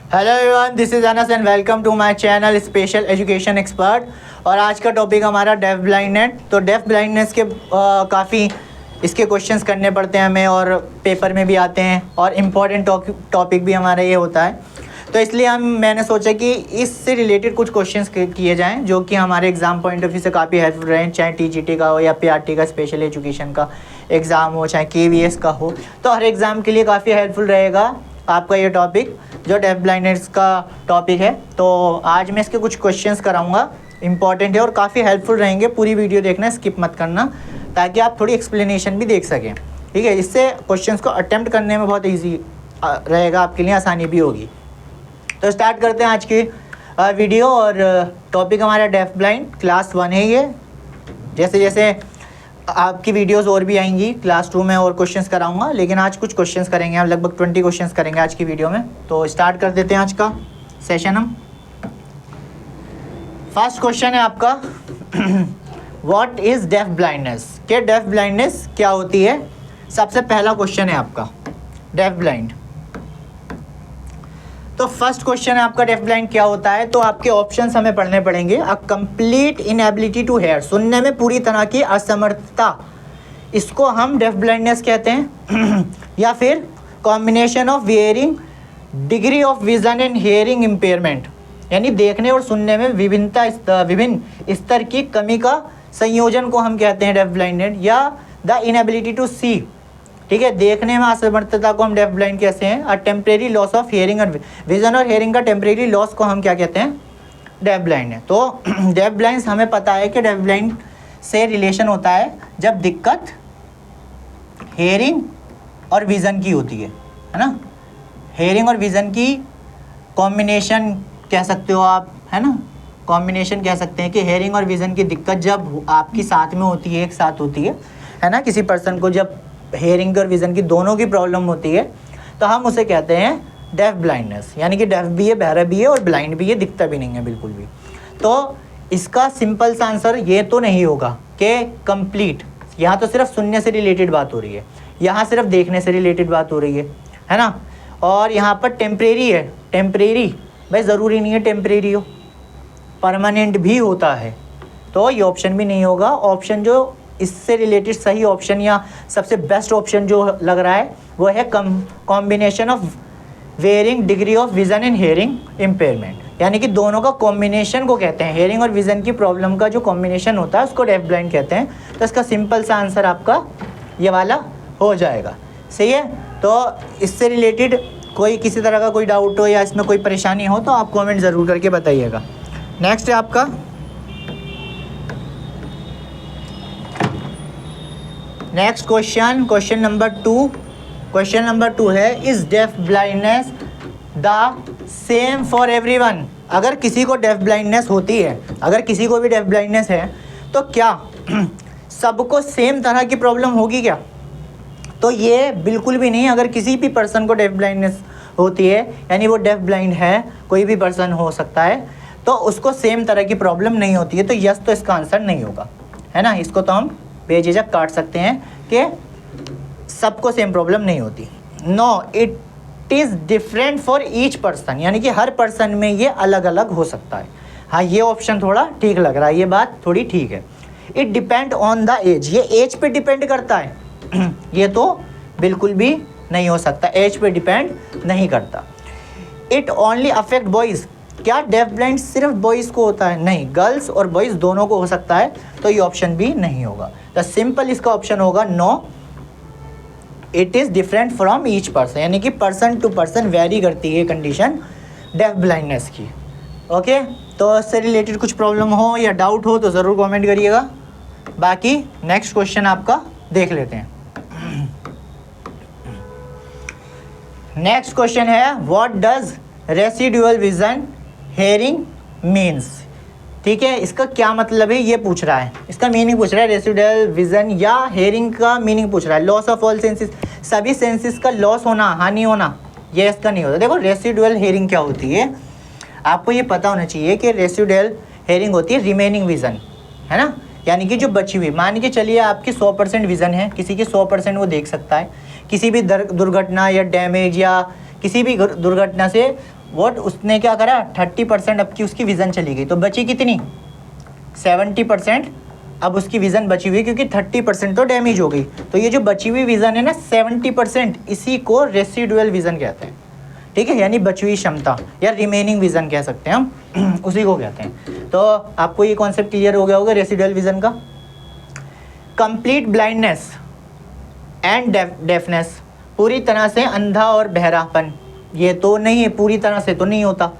Hello everyone, this is Anas and welcome to my channel special education expert. और आज का topic हमारा deaf blindness. तो डेफ ब्लाइंडनेस के काफ़ी इसके क्वेश्चंस करने पड़ते हैं हमें और पेपर में भी आते हैं और इम्पॉर्टेंट टॉपिक भी हमारा ये होता है। तो इसलिए मैंने सोचा कि इससे रिलेटेड कुछ क्वेश्चंस किए जाएँ जो कि हमारे एग्ज़ाम पॉइंट ऑफ व्यू से काफ़ी हेल्पफुल रहें, चाहे टीजीटी का हो या पीआरटी का स्पेशल एजुकेशन का एग्ज़ाम हो, चाहे केवीएस का हो। तो हर एग्ज़ाम के लिए काफ़ी हेल्पफुल रहेगा आपका ये टॉपिक जो डेफ ब्लाइंडनेस का टॉपिक है। तो आज मैं इसके कुछ क्वेश्चंस कराऊंगा, इंपॉर्टेंट है और काफ़ी हेल्पफुल रहेंगे। पूरी वीडियो देखना, स्किप मत करना, ताकि आप थोड़ी एक्सप्लेनेशन भी देख सकें। ठीक है, इससे क्वेश्चंस को अटेम्प्ट करने में बहुत ईजी रहेगा, आपके लिए आसानी भी होगी। तो स्टार्ट करते हैं आज की वीडियो। और टॉपिक हमारा डेफ ब्लाइंड क्लास 1 है ये। जैसे जैसे आपकी वीडियोस और भी आएंगी, क्लास 2 में और क्वेश्चंस कराऊंगा, लेकिन आज कुछ क्वेश्चंस करेंगे हम, लगभग 20 क्वेश्चंस करेंगे आज की वीडियो में। तो स्टार्ट कर देते हैं आज का सेशन हम। फर्स्ट क्वेश्चन है आपका व्हाट इज डेफ ब्लाइंडनेस, के डेफ ब्लाइंडनेस क्या होती है। सबसे पहला क्वेश्चन है आपका डेफ ब्लाइंड। तो फर्स्ट क्वेश्चन है आपका डेफ ब्लाइंड क्या होता है। तो आपके ऑप्शंस हमें पढ़ने पड़ेंगे। A complete inability to hear, सुनने में पूरी तरह की असमर्थता, इसको हम डेफ ब्लाइंडनेस कहते हैं। या फिर combination of hearing, degree of vision and hearing impairment, यानी देखने और सुनने में विभिन्न स्तर की कमी का संयोजन को हम कहते हैं डेफ ब्लाइंडनेस। या द इनएबिलिटी टू सी, ठीक है, देखने में असमर्थता को हम डेफ ब्लाइंड कहते हैं। और टेम्परेरी लॉस ऑफ हियरिंग और विजन और हियरिंग का टेम्परेरी लॉस को हम क्या कहते हैं, डेफ ब्लाइंड है। तो डेफ ब्लाइंड हमें पता है कि डेफ ब्लाइंड से रिलेशन होता है जब दिक्कत हियरिंग और विज़न की होती है ना। हियरिंग और विज़न की कॉम्बिनेशन कह सकते हो आप, है ना, कॉम्बिनेशन कह सकते हैं कि हियरिंग और विज़न की दिक्कत जब आपकी साथ में होती है, एक साथ होती है ना। किसी पर्सन को जब हेयरिंग और विज़न की दोनों की प्रॉब्लम होती है तो हम उसे कहते हैं डेफ ब्लाइंडनेस, यानी कि डेफ भी है, बहरा भी है और ब्लाइंड भी है, दिखता भी नहीं है बिल्कुल भी। तो इसका सिंपल सा आंसर ये तो नहीं होगा कि कंप्लीट, यहाँ तो सिर्फ सुनने से रिलेटेड बात हो रही है, यहाँ सिर्फ देखने से रिलेटेड बात हो रही है ना। और यहाँ पर टेम्परेरी है, टेम्परेरी भाई ज़रूरी नहीं है टेम्परेरी हो, परमानेंट भी होता है। तो ये ऑप्शन भी नहीं होगा। ऑप्शन जो इससे रिलेटेड सही ऑप्शन या सबसे बेस्ट ऑप्शन जो लग रहा है वो है combination of wearing, degree of vision and hearing impairment, यानी कि दोनों का कॉम्बिनेशन को कहते हैं। हियरिंग और विज़न की प्रॉब्लम का जो कॉम्बिनेशन होता है उसको डेफ ब्लाइंड कहते हैं। तो इसका सिंपल सा आंसर आपका ये वाला हो जाएगा। सही है। तो इससे रिलेटेड कोई किसी तरह का कोई डाउट हो या इसमें कोई परेशानी हो तो आप कॉमेंट ज़रूर करके बताइएगा। नेक्स्ट है आपका next question, question number 2। Question number 2 है is deaf blindness the same for everyone. अगर किसी को डेफ ब्लाइंडनेस होती है, अगर किसी को भी डेफ ब्लाइंडनेस है तो क्या सबको सेम तरह की प्रॉब्लम होगी क्या। तो ये बिल्कुल भी नहीं। अगर किसी भी पर्सन को डेफ ब्लाइंडनेस होती है, यानी वो डेफ ब्लाइंड है, कोई भी पर्सन हो सकता है, तो उसको सेम तरह की प्रॉब्लम नहीं होती है। तो यस, तो इसका आंसर नहीं होगा, है ना। इसको तो हम बेझिझक काट सकते हैं कि सबको सेम प्रॉब्लम नहीं होती। No, it is different for each person, यानी कि हर पर्सन में ये अलग अलग हो सकता है। हाँ, ये ऑप्शन थोड़ा ठीक लग रहा है, ये बात थोड़ी ठीक है। It depend on the age, ये एज पे डिपेंड करता है। ये तो बिल्कुल भी नहीं हो सकता, एज पे डिपेंड नहीं करता। इट ओनली अफेक्ट बॉयज़, क्या डेफ ब्लाइंड सिर्फ बॉयज़ को होता है, नहीं, गर्ल्स और बॉयज़ दोनों को हो सकता है। तो ये ऑप्शन भी नहीं होगा। तो सिंपल इसका ऑप्शन होगा no, it is different from each person, यानी कि पर्सन टू पर्सन वेरी करती है कंडीशन डेफ ब्लाइंडनेस की। ओके, तो इससे रिलेटेड कुछ प्रॉब्लम हो या डाउट हो तो ज़रूर कमेंट करिएगा। बाकी नेक्स्ट क्वेश्चन आपका देख लेते हैं। नेक्स्ट क्वेश्चन है what does residual vision hearing means. ठीक है, इसका क्या मतलब है ये पूछ रहा है, इसका मीनिंग पूछ रहा है। रेसिडुअल विजन या हेयरिंग का मीनिंग पूछ रहा है। लॉस ऑफ ऑल सेंसेस, सभी सेंसेस का लॉस होना, हानि होना, ये इसका नहीं होता। देखो रेसिडुअल हेयरिंग क्या होती है, आपको ये पता होना चाहिए कि रेसिडुअल हेयरिंग होती है रिमेनिंग विजन, है ना, यानी कि जो बची हुई, मान के चलिए आपकी 100% विजन है, किसी की 100% वो देख सकता है, किसी भी दुर्घटना या डैमेज या किसी भी दुर्घटना से वॉट उसने क्या करा 30% अब की उसकी विज़न चली गई, तो बची कितनी 70%। अब उसकी विज़न बची हुई क्योंकि 30% तो डैमेज हो गई, तो ये जो बची हुई विज़न है ना 70%, इसी को रेसिडुअल विज़न कहते हैं। ठीक है, यानी बची हुई क्षमता या रिमेनिंग विज़न कह सकते हैं हम उसी को कहते हैं। तो आपको ये कॉन्सेप्ट क्लियर हो गया होगा रेसिडुअल विज़न का। कंप्लीट ब्लाइंडनेस एंड डेफनेस, पूरी तरह से अंधा और बहरापन, ये तो नहीं है, पूरी तरह से तो नहीं होता,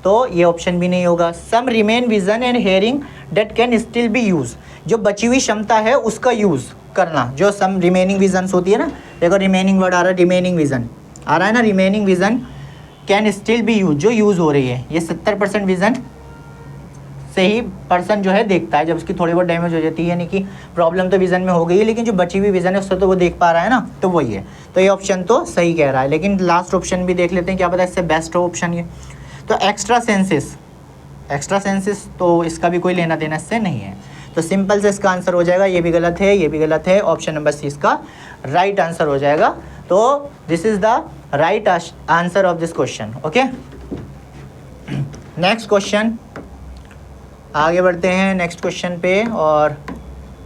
तो ये ऑप्शन भी नहीं होगा। Some remain vision and hearing that can still be use, जो बची हुई क्षमता है उसका यूज़ करना, जो सम रिमेनिंग विजन्स होती है ना, देखो रिमेनिंग वर्ड आ रहा है, रिमेनिंग विजन आ रहा है ना, remaining vision can still be use, जो यूज़ हो रही है, ये 70% विजन से ही पर्सन जो है देखता है, जब उसकी थोड़ी बहुत डैमेज हो जाती है, यानी कि प्रॉब्लम तो विज़न में हो गई है, लेकिन जो बची हुई विज़न है उससे तो वो देख पा रहा है ना, तो वही है। तो ये ऑप्शन तो सही कह रहा है, लेकिन लास्ट ऑप्शन भी देख लेते हैं, क्या पता इससे बेस्ट हो ऑप्शन ये। तो एक्स्ट्रा सेंसेस तो इसका भी कोई लेना देना इससे नहीं है, तो सिंपल से इसका आंसर हो जाएगा, ये भी गलत है, ये भी गलत है, ऑप्शन नंबर सी इसका राइट आंसर हो जाएगा। तो this is the right answer of this question. Okay, next question, आगे बढ़ते हैं नेक्स्ट क्वेश्चन पे, और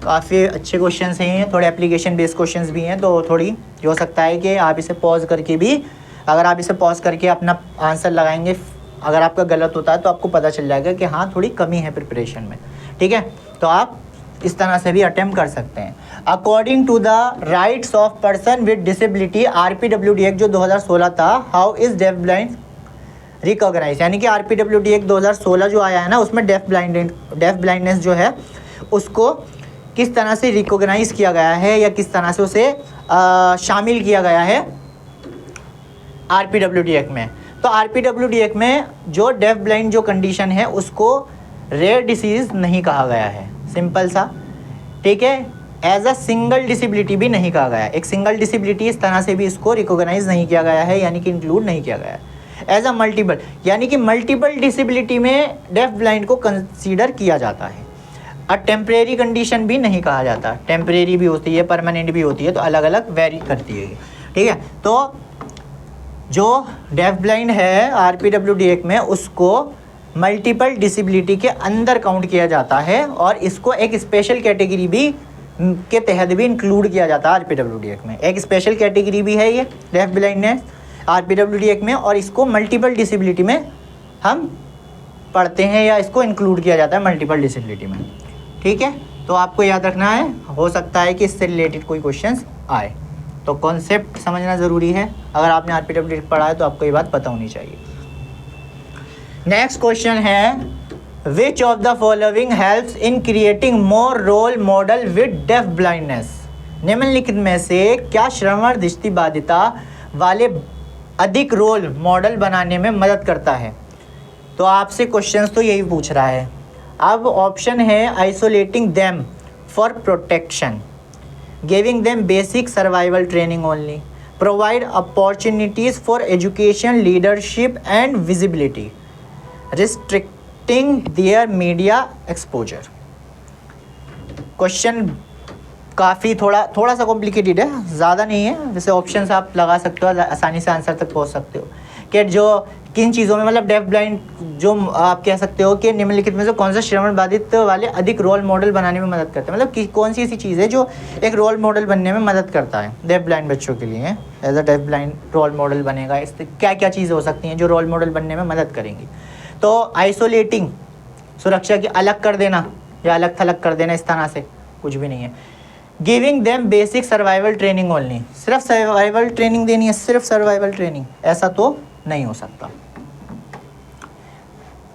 काफ़ी अच्छे क्वेश्चन ही हैं, थोड़े एप्लीकेशन बेस्ड क्वेश्चंस भी हैं, तो थोड़ी हो सकता है कि आप इसे पॉज करके भी, अगर आप इसे पॉज करके अपना आंसर लगाएंगे, अगर आपका गलत होता है तो आपको पता चल जाएगा कि हाँ थोड़ी कमी है प्रिपरेशन में। ठीक है, तो आप इस तरह से भी अटेम्प्ट कर सकते हैं। According to the rights of person with disability, RPWD act जो 2016 था, how is deaf blind recognise, यानी कि RPWD एक्ट 2016 जो आया है ना, उसमें डेफ ब्लाइंडनेस जो है उसको किस तरह से रिकॉग्नाइज किया गया है, या किस तरह से उसे शामिल किया गया है RPWD एक्ट में। तो RPWD एक्ट में जो डेफ ब्लाइंड जो कंडीशन है उसको रेयर डिसीज़ नहीं कहा गया है, सिंपल सा। ठीक है, एज अ सिंगल डिसेबिलिटी भी नहीं कहा गया, एक सिंगल डिसेबिलिटी इस तरह से भी इसको रिकॉग्नाइज नहीं किया गया है, यानी कि इंक्लूड नहीं किया गया है। एज अ मल्टीपल, यानी कि मल्टीपल डिसेबिलिटी में डेफ ब्लाइंड को कंसीडर किया जाता है। अ टेम्परेरी कंडीशन भी नहीं कहा जाता, टेम्परेरी भी होती है, परमानेंट भी होती है, तो अलग अलग वेरी करती है। ठीक है, तो जो डेफ ब्लाइंड है RPWD एक्ट में उसको मल्टीपल डिसेबिलिटी के अंदर काउंट किया जाता है, और इसको एक स्पेशल कैटेगरी भी के तहत भी इंक्लूड किया जाता है RPWD एक्ट में। एक स्पेशल कैटेगरी भी है ये डेफ ब्लाइंडनेस RPWD एक्ट में, और इसको मल्टीपल डिसेबिलिटी में हम पढ़ते हैं, या इसको इंक्लूड किया जाता है मल्टीपल डिसेबिलिटी में। ठीक है, तो आपको याद रखना है, हो सकता है कि इससे रिलेटेड कोई क्वेश्चंस आए, तो कॉन्सेप्ट समझना ज़रूरी है। अगर आपने RPWD पढ़ा है तो आपको ये बात पता होनी चाहिए। नेक्स्ट क्वेश्चन है, which of the following helps in creating more role model with deaf blindness, निम्नलिखित में से क्या श्रवण दृष्टिबाधिता वाले अधिक रोल मॉडल बनाने में मदद करता है। तो आपसे क्वेश्चंस तो यही पूछ रहा है। अब ऑप्शन है isolating them for protection, giving them basic survival training only, provide opportunities for education, leadership and visibility, restricting their media exposure. Question काफ़ी थोड़ा सा कॉम्प्लिकेटेड है, ज़्यादा नहीं है, जैसे ऑप्शंस आप लगा सकते हो, आसानी से आंसर तक पहुंच सकते हो कि जो किन चीज़ों में, मतलब डेफ ब्लाइंड जो आप कह सकते हो कि निम्नलिखित में से कौन सा श्रवण बाधित वाले अधिक रोल मॉडल बनाने में मदद करता है, मतलब कौन सी ऐसी चीज़ है जो एक रोल मॉडल बनने में मदद करता है डेफ ब्लाइंड बच्चों के लिए। As a deaf blind role model बनेगा, इस क्या क्या चीज़ें हो सकती हैं जो रोल मॉडल बनने में मदद करेंगी। तो आइसोलेटिंग, सुरक्षा की अलग कर देना या अलग थलग कर देना, इस तरह से कुछ भी नहीं है। Giving them basic survival training only, सिर्फ सर्वाइवल ट्रेनिंग देनी है, सिर्फ सर्वाइवल ट्रेनिंग, ऐसा तो नहीं हो सकता।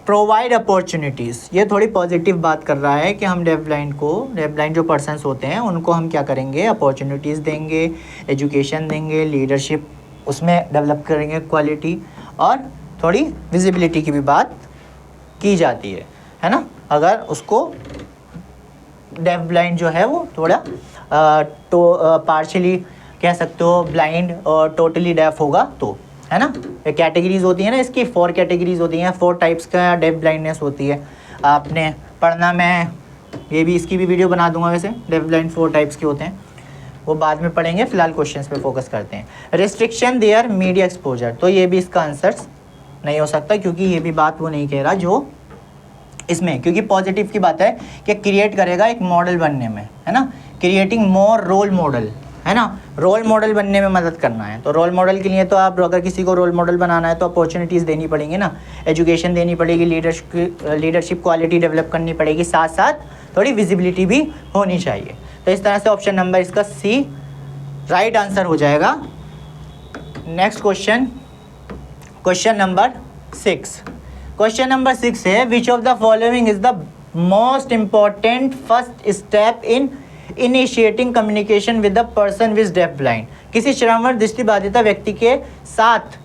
प्रोवाइड अपॉर्चुनिटीज़, ये थोड़ी पॉजिटिव बात कर रहा है कि हम डेफ ब्लाइंड जो पर्सन्स होते हैं उनको हम क्या करेंगे, अपॉर्चुनिटीज़ देंगे, एजुकेशन देंगे, लीडरशिप उसमें डेवलप करेंगे, क्वालिटी, और थोड़ी विजिबिलिटी की भी बात की जाती है ना। अगर उसको डेफ ब्लाइंड जो है वो थोड़ा पार्शियली कह सकते हो ब्लाइंड और टोटली डेफ होगा तो, है ना। कैटेगरीज होती है ना इसकी, 4 कैटेगरीज होती हैं, 4 टाइप्स का डेफ ब्लाइंडनेस होती है। आपने पढ़ना, मैं ये भी इसकी भी वीडियो बना दूंगा, वैसे डेफ ब्लाइंड 4 टाइप्स के होते हैं, वो बाद में पढ़ेंगे, फिलहाल क्वेश्चंस पे फोकस करते हैं। रिस्ट्रिक्शन देयर मीडिया एक्सपोजर, तो ये भी इसका आंसर नहीं हो सकता, क्योंकि ये भी बात वो नहीं कह रहा जो इसमें, क्योंकि पॉजिटिव की बात है कि क्रिएट करेगा एक मॉडल बनने में, है ना, क्रिएटिंग मोर रोल मॉडल, है ना, रोल मॉडल बनने में मदद करना है। तो रोल मॉडल के लिए तो आप अगर किसी को रोल मॉडल बनाना है तो अपॉर्चुनिटीज़ देनी पड़ेंगी ना, एजुकेशन देनी पड़ेगी, लीडरशिप क्वालिटी डेवलप करनी पड़ेगी, साथ साथ थोड़ी विजिबिलिटी भी होनी चाहिए। तो इस तरह से ऑप्शन नंबर इसका सी राइट आंसर हो जाएगा। Next question, question number 6। Question number 6 है which of the following is the most important first step in initiating communication with the person with deaf blind. किसी श्रवण दृष्टिबाधिता व्यक्ति के साथ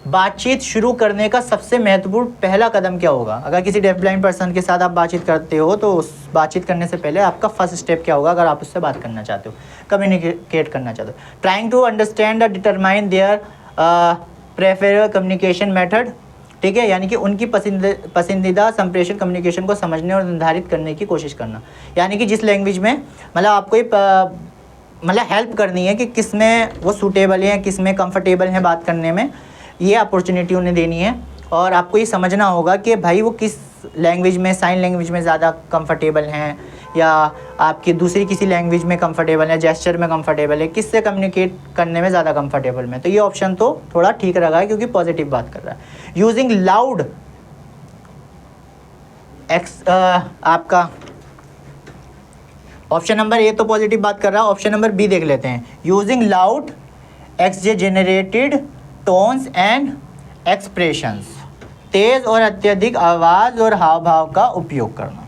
बातचीत शुरू करने का सबसे महत्वपूर्ण पहला कदम क्या होगा। अगर किसी डेफ ब्लाइंड पर्सन के साथ आप बातचीत करते हो तो उस बातचीत करने से पहले आपका फर्स्ट स्टेप क्या होगा, अगर आप उससे बात करना चाहते हो, कम्युनिकेट करना चाहते हो। ट्राइंग टू अंडरस्टैंड और determine there preferable communication method, ठीक है, यानी कि उनकी पसंदीदा संप्रेषण कम्युनिकेशन को समझने और निर्धारित करने की कोशिश करना, यानी कि जिस लैंग्वेज में मतलब आपको मतलब हेल्प करनी है कि किस में वो सूटेबल है, किस में कंफर्टेबल है बात करने में, ये अपॉर्चुनिटी उन्हें देनी है। और आपको ये समझना होगा कि भाई वो किस लैंग्वेज में, साइन लैंग्वेज में ज़्यादा कंफर्टेबल हैं या आपकी दूसरी किसी लैंग्वेज में कंफर्टेबल है, जेस्चर में कंफर्टेबल है, किससे कम्युनिकेट करने में ज़्यादा कंफर्टेबल में। तो ये ऑप्शन तो थोड़ा ठीक रहा है क्योंकि पॉजिटिव बात कर रहा है। यूजिंग लाउड आपका ऑप्शन नंबर ए तो पॉजिटिव बात कर रहा है। ऑप्शन नंबर बी देख लेते हैं। Using loud exaggerated tones and expressions, तेज और अत्यधिक आवाज़ और हाव भाव का उपयोग करना।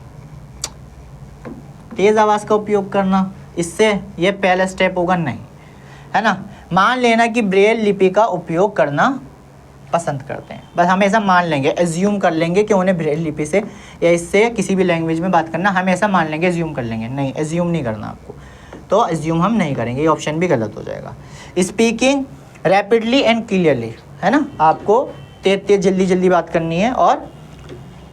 तेज़ आवाज़ का उपयोग करना, इससे ये पहला स्टेप होगा नहीं, है ना। मान लेना कि ब्रेल लिपि का उपयोग करना पसंद करते हैं, बस हमेशा मान लेंगे, एज्यूम कर लेंगे कि उन्हें ब्रेल लिपि से या इससे किसी भी लैंग्वेज में बात करना, हमेशा मान लेंगे, एज्यूम कर लेंगे। नहीं, एज्यूम नहीं करना आपको, तो एज्यूम हम नहीं करेंगे, ये ऑप्शन भी गलत हो जाएगा। स्पीकिंग रैपिडली एंड क्लियरली, है ना, आपको तेज तेज जल्दी जल्दी बात करनी है और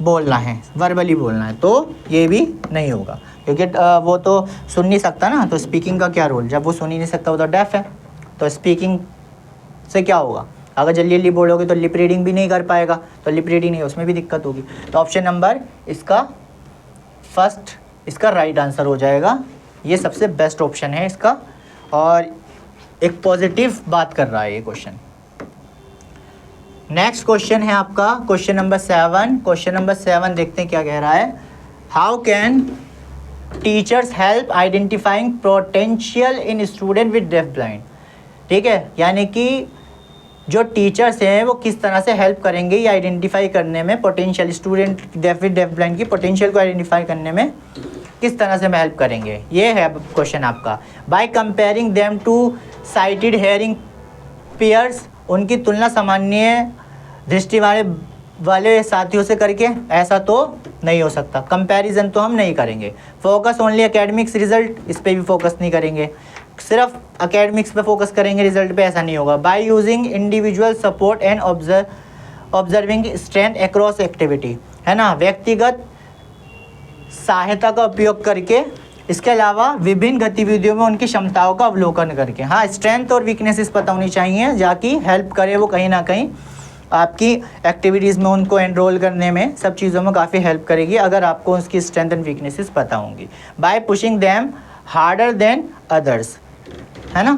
बोलना है, वर्बली बोलना है, तो ये भी नहीं होगा क्योंकि वो तो सुन नहीं सकता ना। तो स्पीकिंग का क्या रोल, जब वो सुन ही नहीं सकता वो तो डेफ है, तो स्पीकिंग से क्या होगा, अगर जल्दी जल्दी बोलोगे तो लिप रीडिंग भी नहीं कर पाएगा, तो लिप रीडिंग नहीं, उसमें भी दिक्कत होगी। तो ऑप्शन नंबर इसका फर्स्ट इसका राइट आंसर हो जाएगा, ये सबसे बेस्ट ऑप्शन है इसका, और एक पॉजिटिव बात कर रहा है ये क्वेश्चन। नेक्स्ट क्वेश्चन है आपका क्वेश्चन नंबर 7। क्वेश्चन नंबर 7 देखते हैं क्या कह रहा है। How can teachers help identifying potential in student with deaf blind, ठीक है, यानी कि जो टीचर्स हैं वो किस तरह से हेल्प करेंगे ये आइडेंटिफाई करने में, potential student deaf with deaf blind की पोटेंशियल को आइडेंटिफाई करने में किस तरह से हेल्प करेंगे, ये है क्वेश्चन आपका। By comparing them to sighted hearing peers, उनकी तुलना सामान्य दृष्टि वाले साथियों से करके, ऐसा तो नहीं हो सकता, कंपैरिजन तो हम नहीं करेंगे। फोकस ओनली एकेडमिक्स रिजल्ट, इस पे भी फोकस नहीं करेंगे, सिर्फ एकेडमिक्स पे फोकस करेंगे रिजल्ट पे, ऐसा नहीं होगा। By using individual support and observing strength across activity, है ना, व्यक्तिगत सहायता का उपयोग करके, इसके अलावा विभिन्न गतिविधियों में उनकी क्षमताओं का अवलोकन करके। हाँ, स्ट्रेंथ और वीकनेसेस पता होनी चाहिए, जाकि हेल्प करे वो कहीं ना कहीं आपकी एक्टिविटीज़ में, उनको एनरोल करने में, सब चीज़ों में काफ़ी हेल्प करेगी अगर आपको उसकी स्ट्रेंथ एंड वीकनेसेस पता होंगी। Bye pushing them harder than others, है ना,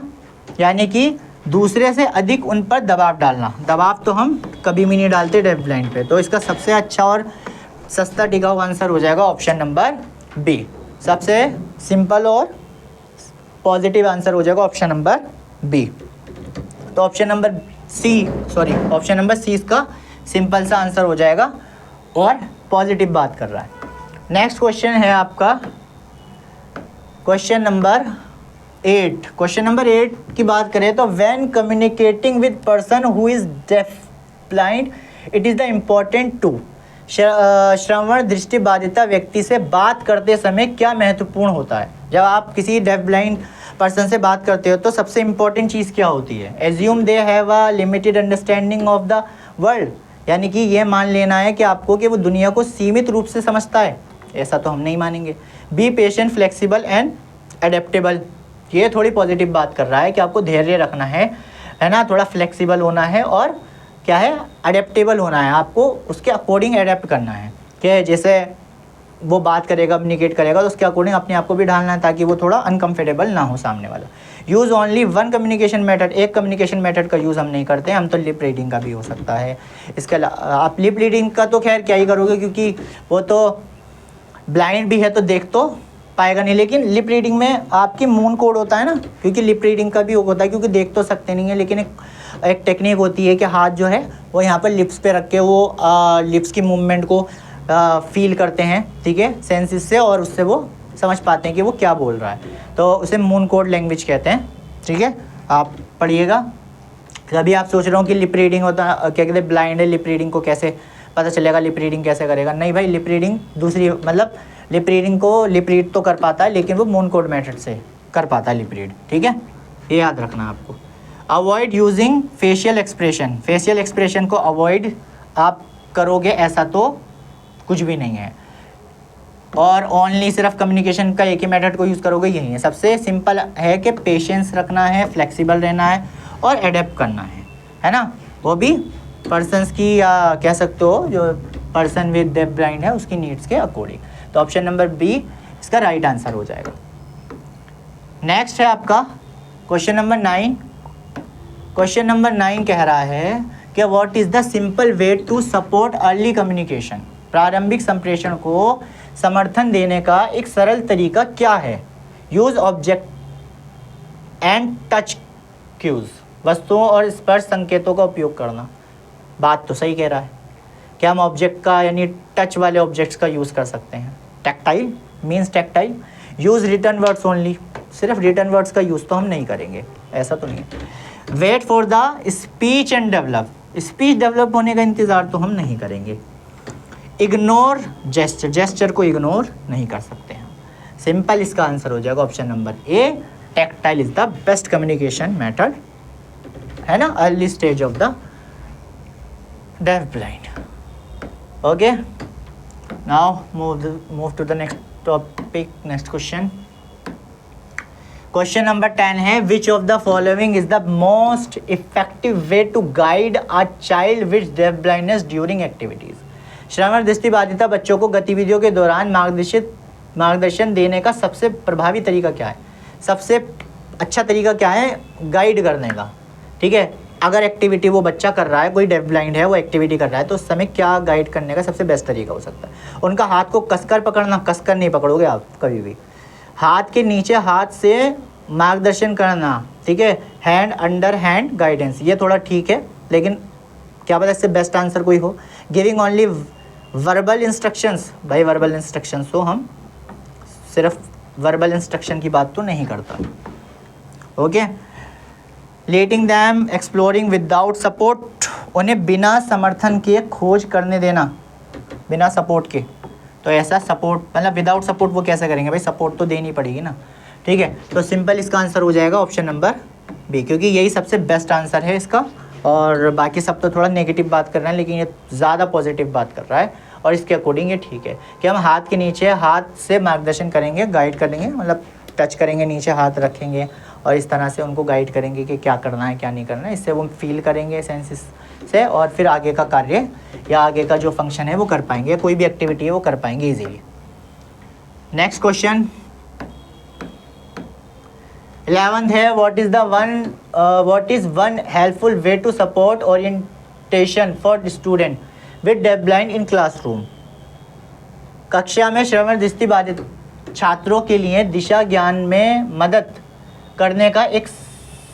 यानी कि दूसरे से अधिक उन पर दबाव डालना। दबाव तो हम कभी भी नहीं डालते डेफ ब्लाइंड पे, तो इसका सबसे अच्छा और सस्ता टिकाऊ आंसर हो जाएगा ऑप्शन नंबर बी, सबसे सिंपल और पॉजिटिव आंसर हो जाएगा ऑप्शन नंबर बी। तो ऑप्शन नंबर सी इसका सिंपल सा आंसर हो जाएगा और पॉजिटिव बात कर रहा है। नेक्स्ट क्वेश्चन है आपका क्वेश्चन नंबर 8। क्वेश्चन नंबर 8 की बात करें तो when communicating with person who is deaf blind it is the important to, श्रवण दृष्टिबाधिता व्यक्ति से बात करते समय क्या महत्वपूर्ण होता है। जब आप किसी डेफ ब्लाइंड पर्सन से बात करते हो तो सबसे इम्पॉर्टेंट चीज़ क्या होती है। Assume they have a limited understanding of the world, यानी कि ये मान लेना है कि आपको कि वो दुनिया को सीमित रूप से समझता है, ऐसा तो हम नहीं मानेंगे। Be patient flexible and adaptable, ये थोड़ी पॉजिटिव बात कर रहा है कि आपको धैर्य रखना है ना, थोड़ा फ्लेक्सिबल होना है और क्या है, अडेप्टेबल होना है, आपको उसके अकॉर्डिंग अडेप्ट करना है कि जैसे वो बात करेगा, कम्युनिकेट करेगा तो उसके अकॉर्डिंग अपने आप को भी ढालना है ताकि वो थोड़ा अनकंफर्टेबल ना हो सामने वाला। Use only one communication method, एक कम्युनिकेशन मेथड का यूज़ हम नहीं करते, हम तो लिप रीडिंग का भी हो सकता है। इसके अलावा आप लिप रीडिंग का तो खैर क्या ही करोगे, क्योंकि वो तो ब्लाइंड भी है तो देख तो पाएगा नहीं, लेकिन लिप रीडिंग में आपकी मून कोड होता है ना, क्योंकि लिप रीडिंग का भी होता है, क्योंकि देख तो सकते नहीं है, लेकिन एक टेक्निक होती है कि हाथ जो है वो यहाँ पर लिप्स पे रख के वो लिप्स की मूवमेंट को फील करते हैं, ठीक है, सेंसेस से, और उससे वो समझ पाते हैं कि वो क्या बोल रहा है, तो उसे मून कोड लैंग्वेज कहते हैं, ठीक है। आप पढ़िएगा। कभी आप सोच रहे हो कि लिप रीडिंग होता, क्या कहते हैं, ब्लाइंड है, लिप रीडिंग को कैसे पता चलेगा, लिप रीडिंग कैसे करेगा, नहीं भाई, लिप रीडिंग दूसरी, मतलब लिप रीडिंग को लिप रीड तो कर पाता है, लेकिन वो मून कोड मेथड से कर पाता है लिप रीड, ठीक है, ये याद रखना आपको। Avoid using facial expression, facial expression को अवॉइड आप करोगे ऐसा तो कुछ भी नहीं है, और ओनली सिर्फ कम्युनिकेशन का एक ही मेथड को यूज़ करोगे, यही है। सबसे सिंपल है कि पेशेंस रखना है, फ्लेक्सिबल रहना है और एडेप्ट करना है ना, वो भी पर्सन्स की, या कह सकते हो जो पर्सन विद डेफ ब्लाइंड है उसकी नीड्स के अकॉर्डिंग। तो ऑप्शन नंबर बी इसका राइट आंसर हो जाएगा। नेक्स्ट है आपका क्वेश्चन नंबर 9। क्वेश्चन नंबर 9 कह रहा है कि what is the simple way to support early communication, प्रारंभिक संप्रेषण को समर्थन देने का एक सरल तरीका क्या है। Use object and touch cues, वस्तुओं और स्पर्श संकेतों का उपयोग करना। बात तो सही कह रहा है कि हम ऑब्जेक्ट का यानी टच वाले ऑब्जेक्ट्स का यूज़ कर सकते हैं। Tactile means tactile. Use written words only, सिर्फ रिटर्न वर्ड्स का यूज़ तो हम नहीं करेंगे, ऐसा तो नहीं है। Wait for the speech and develop, speech develop होने का इंतज़ार तो हम नहीं करेंगे। इग्नोर जेस्चर, जेस्चर को इग्नोर नहीं कर सकते हैं। सिंपल इसका आंसर हो जाएगा option number A, tactile is the best communication method, है ना, early stage of the deaf blind. Okay, now move to the next topic, next question. Question number 10 है, which of the following is the most effective way to guide a child with deaf blindness during activities. श्रवण दृष्टिबाधिता बच्चों को गतिविधियों के दौरान मार्गदर्शन देने का सबसे प्रभावी तरीका क्या है, सबसे अच्छा तरीका क्या है गाइड करने का, ठीक है। अगर एक्टिविटी वो बच्चा कर रहा है, कोई डेफ ब्लाइंड है, वो एक्टिविटी कर रहा है, तो उस समय क्या गाइड करने का सबसे बेस्ट तरीका हो सकता है। उनका हाथ को कसकर पकड़ना, कसकर नहीं पकड़ोगे आप कभी भी, हाथ के नीचे हाथ से मार्गदर्शन करना, ठीक है, हैंड अंडर हैंड गाइडेंस, ये थोड़ा ठीक है, लेकिन क्या पता इससे बेस्ट आंसर कोई हो। गिविंग ओनली वर्बल इंस्ट्रक्शंस, भाई वर्बल इंस्ट्रक्शंस हो, हम सिर्फ वर्बल इंस्ट्रक्शन की बात तो नहीं करता, ओके। लेटिंग दैम एक्सप्लोरिंग विदाउट सपोर्ट, उन्हें बिना समर्थन के खोज करने देना, बिना सपोर्ट के। तो ऐसा सपोर्ट मतलब विदाउट सपोर्ट वो कैसे करेंगे भाई, सपोर्ट तो देनी पड़ेगी ना, ठीक है। तो सिंपल इसका आंसर हो जाएगा ऑप्शन नंबर बी, क्योंकि यही सबसे बेस्ट आंसर है इसका, और बाकी सब तो थोड़ा नेगेटिव बात कर रहे हैं, लेकिन ये ज़्यादा पॉजिटिव बात कर रहा है, और इसके अकॉर्डिंग ये ठीक है कि हम हाथ के नीचे हाथ से मार्गदर्शन करेंगे, गाइड करेंगे, मतलब टच करेंगे, नीचे हाथ रखेंगे और इस तरह से उनको गाइड करेंगे कि क्या करना है क्या नहीं करना है। इससे वो फील करेंगे सेंसेस से, और फिर आगे का कार्य या आगे का जो फंक्शन है वो कर पाएंगे, कोई भी एक्टिविटी है वो कर पाएंगे इजीली। नेक्स्ट क्वेश्चन 11th है, what is one helpful way to support orientation for student with deaf blind in classroom. कक्षा में श्रवण दृष्टिबाधित छात्रों के लिए दिशा ज्ञान में मदद करने का एक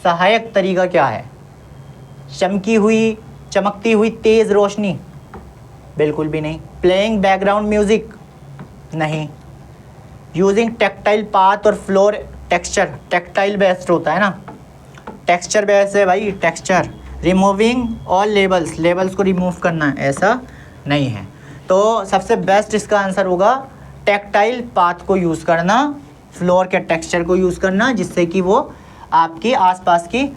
सहायक तरीका क्या है। चमकती हुई तेज़ रोशनी, बिल्कुल भी नहीं। प्लेइंग बैकग्राउंड म्यूजिक, नहीं। यूजिंग टेक्टाइल पाथ और फ्लोर टेक्सचर, टेक्टाइल बेस्ड होता है ना, टेक्सचर बेस्ड है भाई, texture. Removing all labels, labels को रिमूव करना, ऐसा नहीं है। तो सबसे बेस्ट इसका आंसर होगा टेक्टाइल पाथ को यूज़ करना, फ्लोर के टेक्सचर को यूज़ करना, जिससे कि वो आपकी आसपास की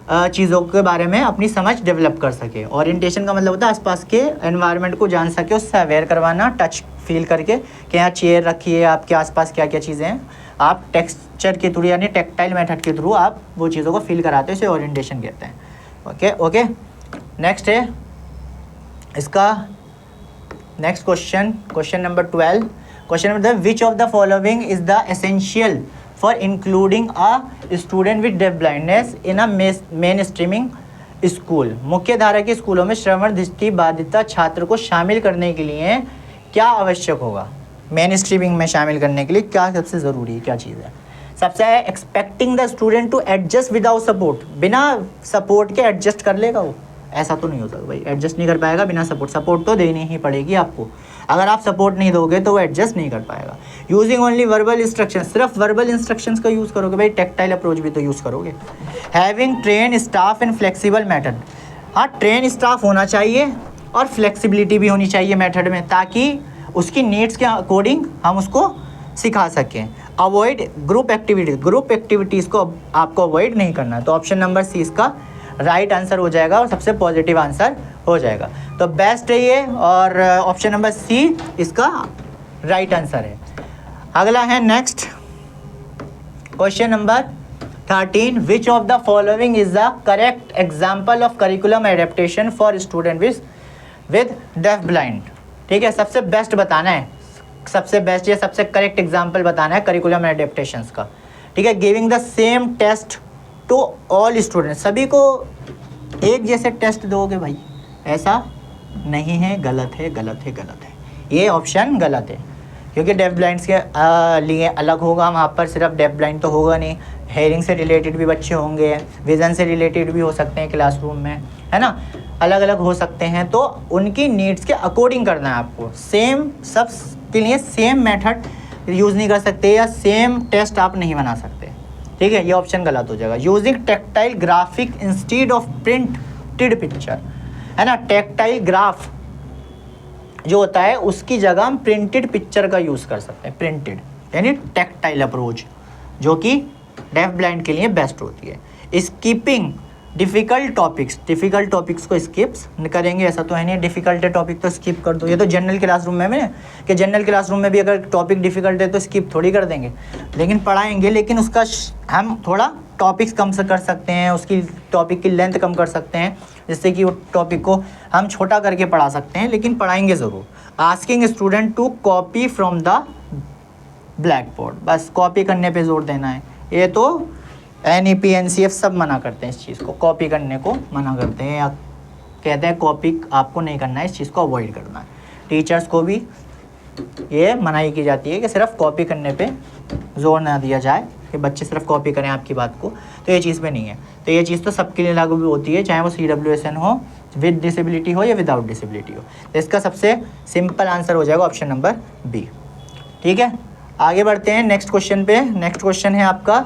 चीज़ों के बारे में अपनी समझ डेवलप कर सके। ओरिएंटेशन का मतलब होता है आसपास के एनवायरनमेंट को जान सके, उससे अवेयर करवाना, टच फील करके कि यहाँ चेयर रखी है, आपके आसपास क्या क्या चीज़ें हैं, आप टेक्सचर के थ्रू यानी टेक्टाइल मेथड के थ्रू आप वो चीज़ों को फील कराते हो, इसे ओरिएंटेशन कहते हैं। ओके, नेक्स्ट है इसका next question number 12। Question number which of the following is the essential for including a student with deaf blindness in a mainstreaming school. मुख्य धारा के स्कूलों में श्रवण दृष्टि बाधिता छात्र को शामिल करने के लिए क्या आवश्यक होगा? मेन स्ट्रीमिंग में शामिल करने के लिए क्या सबसे ज़रूरी है, क्या चीज़ है? सबसे है expecting the student to adjust without support. बिना सपोर्ट के एडजस्ट कर लेगा वो? ऐसा तो नहीं हो सकता भाई, एडजस्ट नहीं कर पाएगा बिना सपोर्ट तो देनी ही पड़ेगी आपको। अगर आप सपोर्ट नहीं दोगे तो वो एडजस्ट नहीं कर पाएगा। यूजिंग ओनली वर्बल इंस्ट्रक्शन, सिर्फ वर्बल इंस्ट्रक्शंस का यूज़ करोगे भाई, टेक्टाइल अप्रोच भी तो यूज़ करोगे। हैविंग ट्रेन स्टाफ इन फ्लेक्सिबल मेथड, हाँ ट्रेन स्टाफ होना चाहिए और फ्लेक्सिबिलिटी भी होनी चाहिए मेथड में, ताकि उसकी नीड्स के अकॉर्डिंग हम उसको सिखा सकें। अवॉइड ग्रुप एक्टिविटीज़ को आपको अवॉइड नहीं करना है। तो ऑप्शन नंबर सी इसका राइट आंसर हो जाएगा और सबसे पॉजिटिव आंसर हो जाएगा। तो बेस्ट है ये, और ऑप्शन नंबर सी इसका राइट आंसर है। अगला है next question number 13। Which of the following is the correct example of curriculum adaptation for student with deaf blind? ठीक है, सबसे बेस्ट बताना है, सबसे बेस्ट या सबसे करेक्ट एग्जाम्पल बताना है करिकुलम एडेप्टेशंस का। ठीक है, giving the same test to all student, सभी को एक जैसे टेस्ट दोगे भाई, ऐसा नहीं है, गलत है, गलत है, गलत है। ये ऑप्शन गलत है, क्योंकि डेफ ब्लाइंड्स के लिए अलग होगा। वहाँ पर सिर्फ डेफ ब्लाइंड तो होगा नहीं, हेयरिंग से रिलेटेड भी बच्चे होंगे, विज़न से रिलेटेड भी हो सकते हैं क्लासरूम में, है ना, अलग अलग हो सकते हैं। तो उनकी नीड्स के अकॉर्डिंग करना है आपको। सेम सब के लिए सेम मेथड यूज़ नहीं कर सकते या सेम टेस्ट आप नहीं बना सकते। ठीक है, ये ऑप्शन गलत हो जाएगा। Using tactile graphic instead of printed picture, है ना, टेक्टाइल ग्राफ जो होता है उसकी जगह हम प्रिंटेड पिक्चर का यूज़ कर सकते हैं। प्रिंटेड यानी टेक्टाइल अप्रोच, जो कि डेफ ब्लाइंड के लिए बेस्ट होती है। स्कीपिंग डिफ़िकल्ट टॉपिक्स को स्किप्स करेंगे, ऐसा तो है नहीं डिफ़िकल्ट टॉपिक तो स्किप कर दो। ये तो जनरल क्लासरूम में कि जनरल क्लासरूम में भी अगर टॉपिक डिफ़िकल्ट है तो स्किप थोड़ी कर देंगे, लेकिन पढ़ाएंगे, लेकिन उसका हम थोड़ा टॉपिक्स कम से कर सकते हैं, उसकी टॉपिक की लेंथ कम कर सकते हैं, जिससे कि वो टॉपिक को हम छोटा करके पढ़ा सकते हैं, लेकिन पढ़ाएंगे ज़रूर। Asking student to copy from the blackboard, बस कॉपी करने पे जोर देना है। ये तो NEP NCF सब मना करते हैं, इस चीज़ को कॉपी करने को मना करते हैं, या कहते हैं कॉपी आपको नहीं करना है, इस चीज़ को अवॉइड करना है। टीचर्स को भी ये मनाही की जाती है कि सिर्फ कॉपी करने पे जोर ना दिया जाए कि बच्चे सिर्फ कॉपी करें आपकी बात को, तो ये चीज़ पे नहीं है। तो ये चीज़ तो सबके लिए लागू भी होती है, चाहे वो CWSN हो, विद डिसेबिलिटी हो या विदाउट डिसेबिलिटी हो। तो इसका सबसे सिंपल आंसर हो जाएगा ऑप्शन नंबर बी। ठीक है, आगे बढ़ते हैं नेक्स्ट क्वेश्चन पे। नेक्स्ट क्वेश्चन है आपका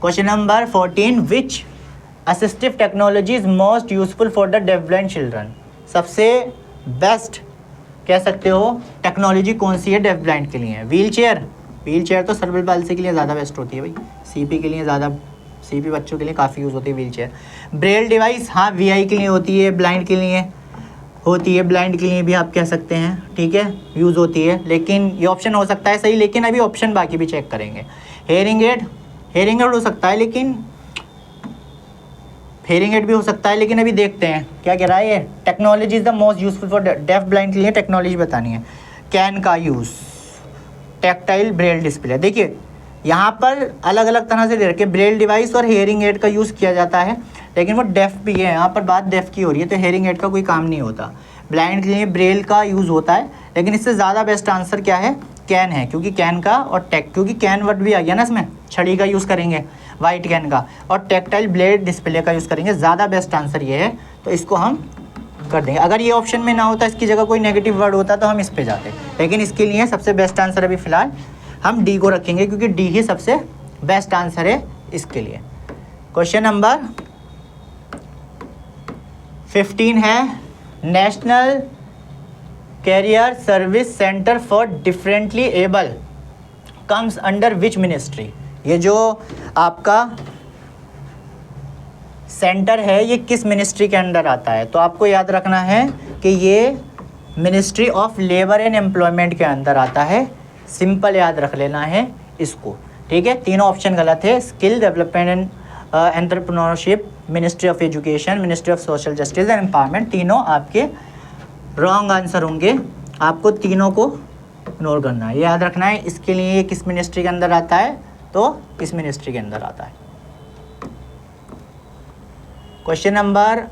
question number 14। Which assistive technology is most useful for the deaf blind children? सबसे बेस्ट कह सकते हो टेक्नोलॉजी कौन सी है डेफ ब्लाइंड के लिए? व्हील चेयर तो सर्बल पाल्सी के लिए ज़्यादा बेस्ट होती है भाई, CP के लिए ज़्यादा, CP बच्चों के लिए काफ़ी यूज़ होती है व्हील चेयर। ब्रेल डिवाइस, हाँ VI के लिए होती है, ब्लाइंड के लिए होती है, ब्लाइंड के लिए भी आप कह सकते हैं, ठीक है, यूज़ होती है, लेकिन ये ऑप्शन हो सकता है सही, लेकिन अभी ऑप्शन बाकी भी चेक करेंगे। हेयरिंग एड हो सकता है, लेकिन हेयरिंग एड भी हो सकता है, लेकिन अभी देखते हैं क्या कह रहा है ये। Technology is the most useful for def blind के लिए टेक्नोलॉजी बतानी है। कैन का यूज़, टैक्टाइल ब्रेल डिस्प्ले, देखिए यहाँ पर अलग अलग तरह से दे रखे, ब्रेल डिवाइस और हेयरिंग एड का यूज़ किया जाता है, लेकिन वो डेफ भी है, यहाँ पर बात डेफ की हो रही है, तो हेयरिंग एड का कोई काम नहीं होता। ब्लाइंड के लिए ब्रेल का यूज़ होता है, लेकिन इससे ज़्यादा बेस्ट आंसर क्या है? कैन है, क्योंकि कैन का और क्योंकि कैन वर्ड भी आ गया ना इसमें, छड़ी का यूज़ करेंगे वाइट कैन का, और टेक्टाइल ब्लेड डिस्प्ले का यूज़ करेंगे, ज़्यादा बेस्ट आंसर ये है, तो इसको हम कर देंगे। अगर ये ऑप्शन में ना होता, इसकी जगह कोई नेगेटिव वर्ड होता तो हम इस पे जाते, लेकिन इसके लिए सबसे बेस्ट आंसर अभी फ़िलहाल हम डी को रखेंगे, क्योंकि डी ही सबसे बेस्ट आंसर है इसके लिए। क्वेश्चन नंबर 15 है national career service centre for differently able comes under which ministry? ये जो आपका सेंटर है ये किस मिनिस्ट्री के अंडर आता है? तो आपको याद रखना है कि ये ministry of labour and employment के अंदर आता है, सिंपल याद रख लेना है इसको, ठीक है। तीनों ऑप्शन गलत है, skill development and entrepreneurship ministry of education, ministry of social justice and empowerment, तीनों आपके रॉन्ग आंसर होंगे। आपको तीनों को इग्नोर करना है, याद रखना है। इसके लिए किस मिनिस्ट्री के अंदर आता है, तो इस मिनिस्ट्री के अंदर आता है। क्वेश्चन नंबर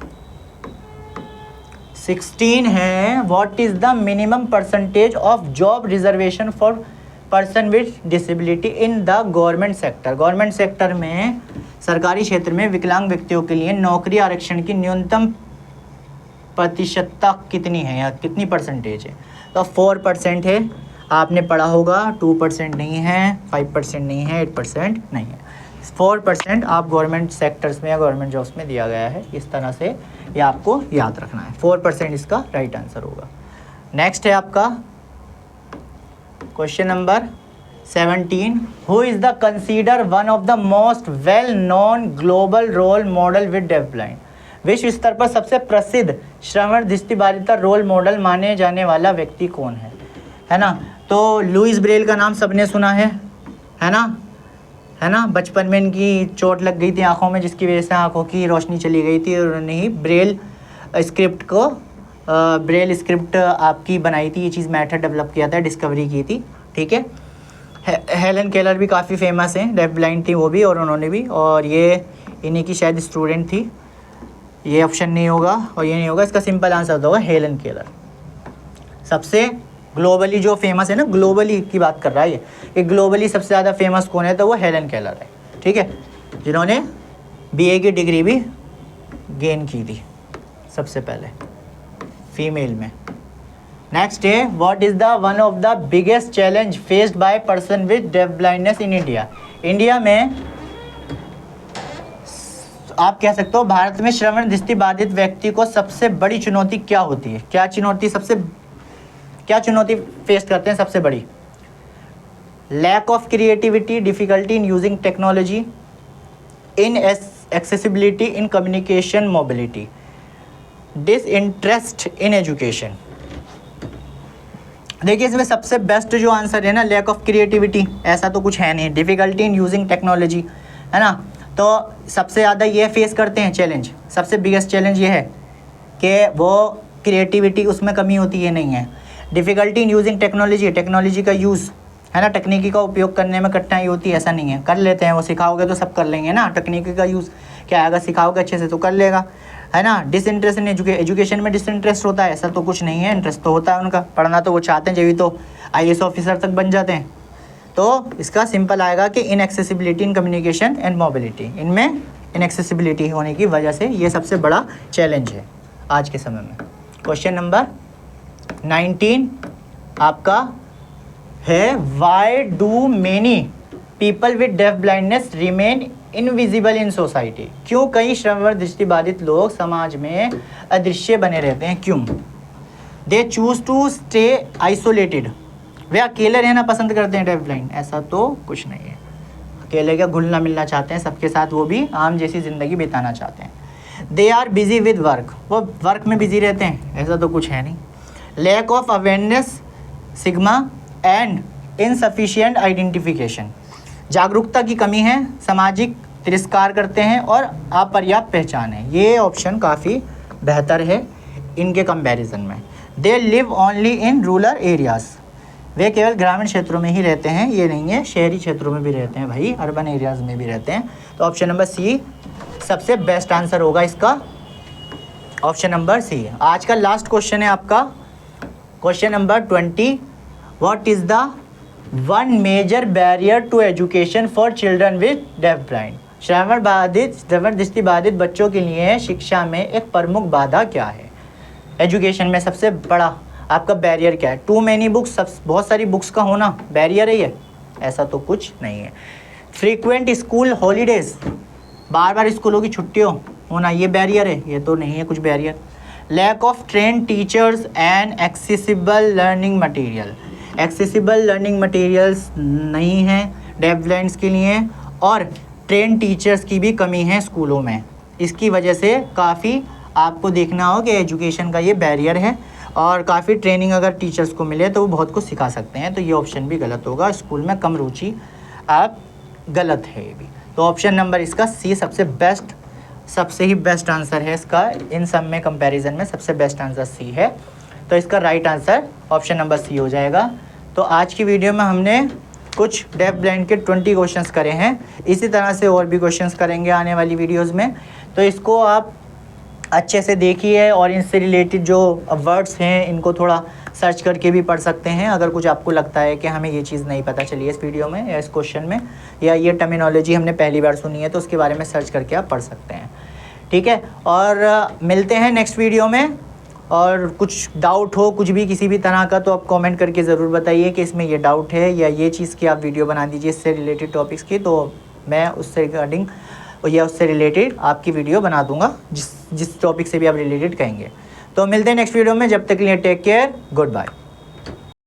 16 है, what is the minimum percentage of job reservation for person with disability in the government sector. Government sector में, सरकारी क्षेत्र में विकलांग व्यक्तियों के लिए नौकरी आरक्षण की न्यूनतम प्रतिशतता कितनी है या कितनी परसेंटेज है, तो 4% है। आपने पढ़ा होगा 2% नहीं है, 5% नहीं है, 8% नहीं है, 4% आप गवर्नमेंट सेक्टर्स में या गवर्नमेंट जॉब्स में दिया गया है। इस तरह से ये आपको याद रखना है, 4% इसका राइट आंसर होगा। नेक्स्ट है आपका question number 17, who is the consider one of the most well known global role model with deaf blind. विश्व स्तर पर सबसे प्रसिद्ध श्रवण दृष्टिबाधिता रोल मॉडल माने जाने वाला व्यक्ति कौन है ना। तो लुइस ब्रेल का नाम सबने सुना है ना। बचपन में इनकी चोट लग गई थी आँखों में, जिसकी वजह से आँखों की रोशनी चली गई थी, और उन्होंने ही ब्रेल स्क्रिप्ट आपकी बनाई थी। ये चीज़ मैथड डेवलप किया था, डिस्कवरी की थी, ठीक है। हेलन केलर भी काफ़ी फेमस हैं, डेफ ब्लाइंड थी वो भी, और उन्होंने भी, और ये इन्हीं की शायद स्टूडेंट थी। ये ऑप्शन नहीं होगा और ये नहीं होगा, इसका सिंपल आंसर होगा हेलन केलर। सबसे ग्लोबली जो फेमस है ना, ग्लोबली की बात कर रहा है ये ग्लोबली सबसे ज़्यादा फेमस कौन है, तो वो हेलन केलर है, ठीक है, जिन्होंने BA की डिग्री भी गेन की थी सबसे पहले फीमेल में। नेक्स्ट है, what is the one of the biggest challenge faced by person with deaf blindness in India. India में आप कह सकते हो भारत में श्रवण दृष्टि बाधित व्यक्ति को सबसे बड़ी चुनौती क्या होती है, क्या चुनौती फेस करते हैं सबसे बड़ी। Lack of creativity, difficulty in using technology, in accessibility in communication, mobility, disinterest in education. देखिए इसमें सबसे बेस्ट जो आंसर है ना, लैक ऑफ क्रिएटिविटी, ऐसा तो कुछ है नहीं। डिफ़िकल्टी इन यूजिंग टेक्नोलॉजी, है ना, तो सबसे ज़्यादा ये फेस करते हैं चैलेंज। सबसे बिगेस्ट चैलेंज ये है कि वो क्रिएटिविटी उसमें कमी होती है, नहीं है। Difficulty in using technology, technology का यूज़, है ना, तकनीकी का उपयोग करने में कठिनाई होती है, ऐसा नहीं है, कर लेते हैं वो, सिखाओगे तो सब कर लेंगे ना। तकनीकी का यूज़ क्या है, अगर सिखाओगे अच्छे से तो कर लेगा, है ना। डिसइंटरेस्ट इन एजुकेशन में डिसइंटरेस्ट होता है, ऐसा तो कुछ नहीं है, इंटरेस्ट तो होता है उनका, पढ़ना तो वो चाहते हैं, जब तो IAS ऑफिसर तक बन जाते हैं। तो इसका सिंपल आएगा कि inaccessibility in communication and mobility, इनमें इनएक्सेसिबिलिटी होने की वजह से ये सबसे बड़ा चैलेंज है आज के समय में। क्वेश्चन नंबर 19 आपका है, why do many people with deaf blindness remain invisible in society. क्यों कई श्रवण दृष्टिबाधित लोग समाज में अदृश्य बने रहते हैं, क्यों। They choose to stay isolated, वे अकेले रहना पसंद करते हैं डेफ ब्लाइंड, ऐसा तो कुछ नहीं है। अकेले क्या घुलना मिलना चाहते हैं सबके साथ, वो भी आम जैसी ज़िंदगी बिताना चाहते हैं। They are busy with work, वो वर्क में बिजी रहते हैं, ऐसा तो कुछ है नहीं। Lack of awareness, stigma and insufficient identification, जागरूकता की कमी है, सामाजिक तिरस्कार करते हैं और अपर्याप्त पहचान है। ये ऑप्शन काफ़ी बेहतर है इनके कंपैरिजन में। They live only in rural areas, वे केवल ग्रामीण क्षेत्रों में ही रहते हैं, ये नहीं है शहरी क्षेत्रों में भी रहते हैं भाई, अर्बन एरियाज़ में भी रहते हैं। तो ऑप्शन नंबर सी सबसे बेस्ट आंसर होगा इसका, ऑप्शन नंबर सी। आज का लास्ट क्वेश्चन है आपका question number 20, what is the one major barrier to education for children with deaf blind. श्रवण दृष्टि बाधित बच्चों के लिए शिक्षा में एक प्रमुख बाधा क्या है, एजुकेशन में सबसे बड़ा आपका बैरियर क्या है। टू मैनी बुक्स, बहुत सारी बुक्स का होना बैरियर है ये, ऐसा तो कुछ नहीं है। फ्रीक्वेंट स्कूल हॉलीडेज, बार बार स्कूलों की छुट्टियों होना, ये बैरियर है, ये तो नहीं है कुछ barrier. Lack of train teachers and accessible learning material, accessible learning materials नहीं है डेफ ब्लाइंड्स के लिए, और ट्रेन टीचर्स की भी कमी है स्कूलों में। इसकी वजह से काफ़ी आपको देखना हो कि एजुकेशन का ये बैरियर है, और काफ़ी ट्रेनिंग अगर टीचर्स को मिले तो वो बहुत कुछ सिखा सकते हैं। तो ये ऑप्शन भी गलत होगा, स्कूल में कम रुचि आप गलत है ये भी। तो ऑप्शन नंबर इसका सी सबसे बेस्ट सबसे ही बेस्ट आंसर है इसका, इन सब में कंपैरिजन में सबसे बेस्ट आंसर सी है। तो इसका right answer option number C हो जाएगा। तो आज की वीडियो में हमने कुछ डेफ ब्लाइंड के 20 क्वेश्चंस करे हैं, इसी तरह से और भी क्वेश्चंस करेंगे आने वाली वीडियोस में। तो इसको आप अच्छे से देखिए और इनसे रिलेटेड जो वर्ड्स हैं इनको थोड़ा सर्च करके भी पढ़ सकते हैं। अगर कुछ आपको लगता है कि हमें ये चीज़ नहीं पता चली इस वीडियो में या इस क्वेश्चन में, या ये टर्मिनोलॉजी हमने पहली बार सुनी है, तो उसके बारे में सर्च करके आप पढ़ सकते हैं। ठीक है, और मिलते हैं नेक्स्ट वीडियो में। और कुछ डाउट हो कुछ भी किसी भी तरह का तो आप कमेंट करके ज़रूर बताइए कि इसमें ये डाउट है या ये चीज़ की आप वीडियो बना दीजिए इससे रिलेटेड टॉपिक्स की, तो मैं उससे रिगार्डिंग या उससे रिलेटेड आपकी वीडियो बना दूंगा, जिस टॉपिक से भी आप रिलेटेड कहेंगे। तो मिलते हैं नेक्स्ट वीडियो में, जब तक के लिए टेक केयर, गुड बाय।